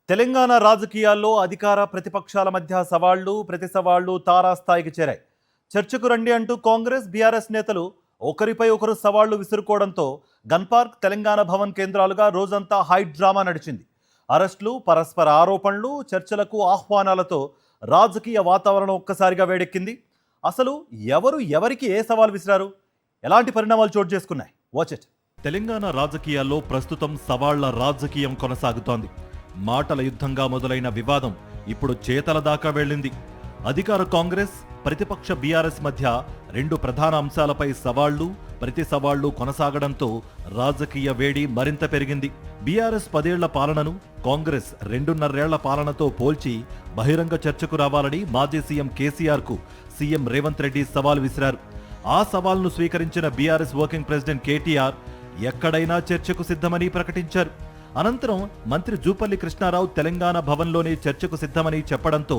తెలంగాణ రాజకీయాల్లో అధికార ప్రతిపక్షాల మధ్య సవాళ్లు ప్రతి సవాళ్లు తారాస్థాయికి చేరాయి. చర్చకు రండి అంటూ కాంగ్రెస్ బీఆర్ఎస్ నేతలు ఒకరిపై ఒకరు సవాళ్లు విసురుకోవడంతో గన్ పార్క్, తెలంగాణ భవన్ కేంద్రాలుగా రోజంతా హై డ్రామా నడిచింది. అరెస్టులు, పరస్పర ఆరోపణలు, చర్చలకు ఆహ్వానాలతో రాజకీయ వాతావరణం ఒక్కసారిగా వేడెక్కింది. అసలు ఎవరు ఎవరికి ఏ సవాల్ విసిరారు, ఎలాంటి పరిణామాలు చోటు చేసుకున్నాయి? Watch it. తెలంగాణ రాజకీయాల్లో ప్రస్తుతం సవాళ్ల రాజకీయం కొనసాగుతోంది. మాటల యుద్ధంగా మొదలైన వివాదం ఇప్పుడు చేతల దాకా వెళ్ళింది. అధికార కాంగ్రెస్, ప్రతిపక్ష బీఆర్ఎస్ మధ్య రెండు ప్రధాన అంశాలపై సవాళ్లు ప్రతి సవాళ్లు కొనసాగడంతో రాజకీయ వేడి మరింత పెరిగింది. బీఆర్ఎస్ 10 ఏళ్ల పాలనను కాంగ్రెస్ 2.5 ఏళ్ల పాలనతో పోల్చి బహిరంగ చర్చకు రావాలని మాజీ సీఎం కేసీఆర్కు సీఎం రేవంత్ రెడ్డి సవాల్ విసిరారు. ఆ సవాల్ను స్వీకరించిన బీఆర్ఎస్ వర్కింగ్ ప్రెసిడెంట్ కేటీఆర్ ఎక్కడైనా చర్చకు సిద్ధమని ప్రకటించారు. అనంతరం మంత్రి జూపల్లి కృష్ణారావు తెలంగాణ భవన్లోనే చర్చకు సిద్ధమని చెప్పడంతో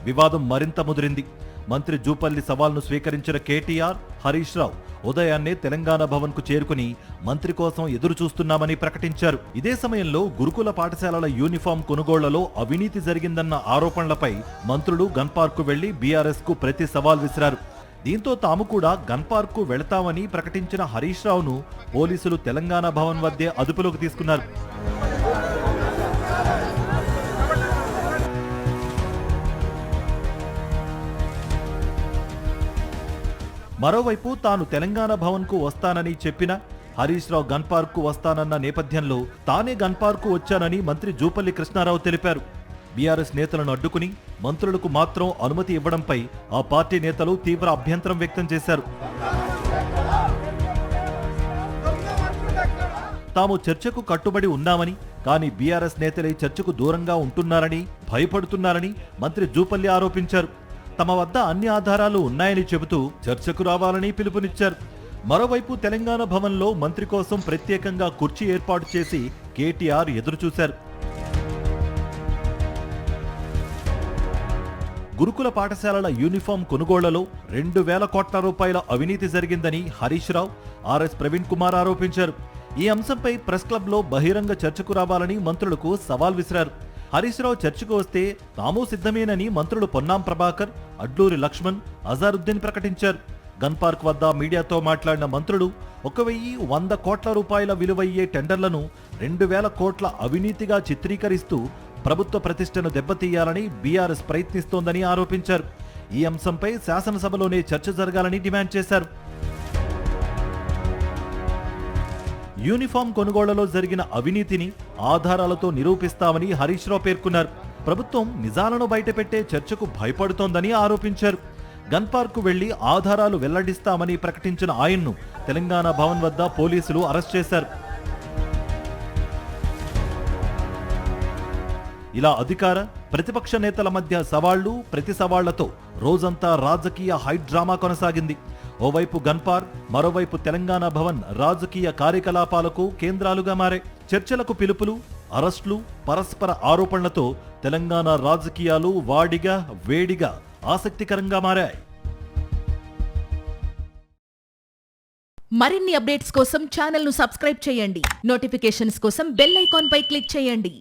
వివాదం మరింత ముదిరింది. మంత్రి జూపల్లి సవాల్ను స్వీకరించిన కేటీఆర్, హరీష్ రావు ఉదయాన్నే తెలంగాణ భవన్కు చేరుకుని మంత్రి కోసం ఎదురు చూస్తున్నామని ప్రకటించారు. ఇదే సమయంలో గురుకుల పాఠశాలల యూనిఫామ్ కొనుగోళ్లలో అవినీతి జరిగిందన్న ఆరోపణలపై మంత్రులు గన్ పార్కు వెళ్లి బీఆర్ఎస్ కు ప్రతి సవాల్ విసిరారు. దీంతో తాము కూడా గన్ పార్కు వెళతామని ప్రకటించిన హరీష్ రావును పోలీసులు తెలంగాణ భవన్ వద్దే అదుపులోకి తీసుకున్నారు. మరోవైపు తాను తెలంగాణ భవన్కు వస్తానని చెప్పిన హరీష్ రావు గన్ పార్కు వస్తానన్న నేపథ్యంలో తానే గన్ పార్కు వచ్చానని మంత్రి జూపల్లి కృష్ణారావు తెలిపారు. బీఆర్ఎస్ నేతలను అడ్డుకుని మంత్రులకు మాత్రం అనుమతి ఇవ్వడంపై ఆ పార్టీ నేతలు తీవ్ర అభ్యంతరం వ్యక్తం చేశారు. తాము చర్చకు కట్టుబడి ఉన్నామని, కానీ బీఆర్ఎస్ నేతలే చర్చకు దూరంగా ఉంటున్నారని, భయపడుతున్నారని మంత్రి జూపల్లి ఆరోపించారు. తమ వద్ద అన్ని ఆధారాలు ఉన్నాయని చెబుతూ చర్చకు రావాలని పిలుపునిచ్చారు. మరోవైపు తెలంగాణ భవన్లో మంత్రి కోసం ప్రత్యేకంగా కుర్చీ ఏర్పాటు చేసి కేటీఆర్ ఎదురుచూశారు. గురుకుల పాఠశాలల యూనిఫామ్ కొనుగోళ్లలో 2,000 కోట్ల రూపాయల అవినీతి జరిగిందని హరీష్ రావు, ఆర్ఎస్ ప్రవీణ్ కుమార్ ఆరోపించారు. ఈ అంశంపై ప్రెస్ క్లబ్లో బహిరంగ చర్చకు రావాలని మంత్రులకు సవాల్ విసిరారు. హరీష్ రావు చర్చకు వస్తే తాము సిద్ధమేనని మంత్రులు పొన్నాం ప్రభాకర్, అడ్లూరి లక్ష్మణ్, అజారుద్దీన్ ప్రకటించారు. గన్ పార్క్ వద్ద మీడియాతో మాట్లాడిన మంత్రులు 1,100 కోట్ల రూపాయల విలువయ్యే టెండర్లను 2,000 కోట్ల అవినీతిగా చిత్రీకరిస్తూ ప్రభుత్వ ప్రతిష్టను దెబ్బతీయాలని బీఆర్ఎస్ ప్రయత్నిస్తోందని ఆరోపించారు. ఈ అంశంపై శాసనసభలోనే చర్చ జరగాలని డిమాండ్ చేశారు. యూనిఫామ్ కొనుగోళ్లలో జరిగిన అవినీతిని ఆధారాలతో నిరూపిస్తామని హరీష్ రావు పేర్కొన్నారు. ప్రభుత్వం నిజాలను బయటపెట్టే చర్చకు భయపడుతోందని ఆరోపించారు. గన్ పార్కు వెళ్లి ఆధారాలు వెల్లడిస్తామని ప్రకటించిన ఆయన్ను తెలంగాణ భవన్ వద్ద పోలీసులు అరెస్ట్ చేశారు. ఇలా అధికార ప్రతిపక్ష నేతల మధ్య సవాళ్లు ప్రతి సవాళ్లతో రోజంతా రాజకీయ హై డ్రామా కొనసాగింది. ఓవైపు గన్ పార్క్, మరోవైపు తెలంగాణ భవన్ రాజకీయ కార్యకలాపాలకు కేంద్రాలుగా మారే. చర్చలకు పిలుపులు, అరెస్టులు, పరస్పర ఆరోపణలతో తెలంగాణ రాజకీయాలు వాడిగా వేడిగా ఆసక్తికరంగా మారాయి. మరిన్ని అప్డేట్స్ కోసం ఛానల్ను సబ్స్క్రైబ్ చేయండి. నోటిఫికేషన్స్ కోసం బెల్ ఐకాన్ పై క్లిక్ చేయండి.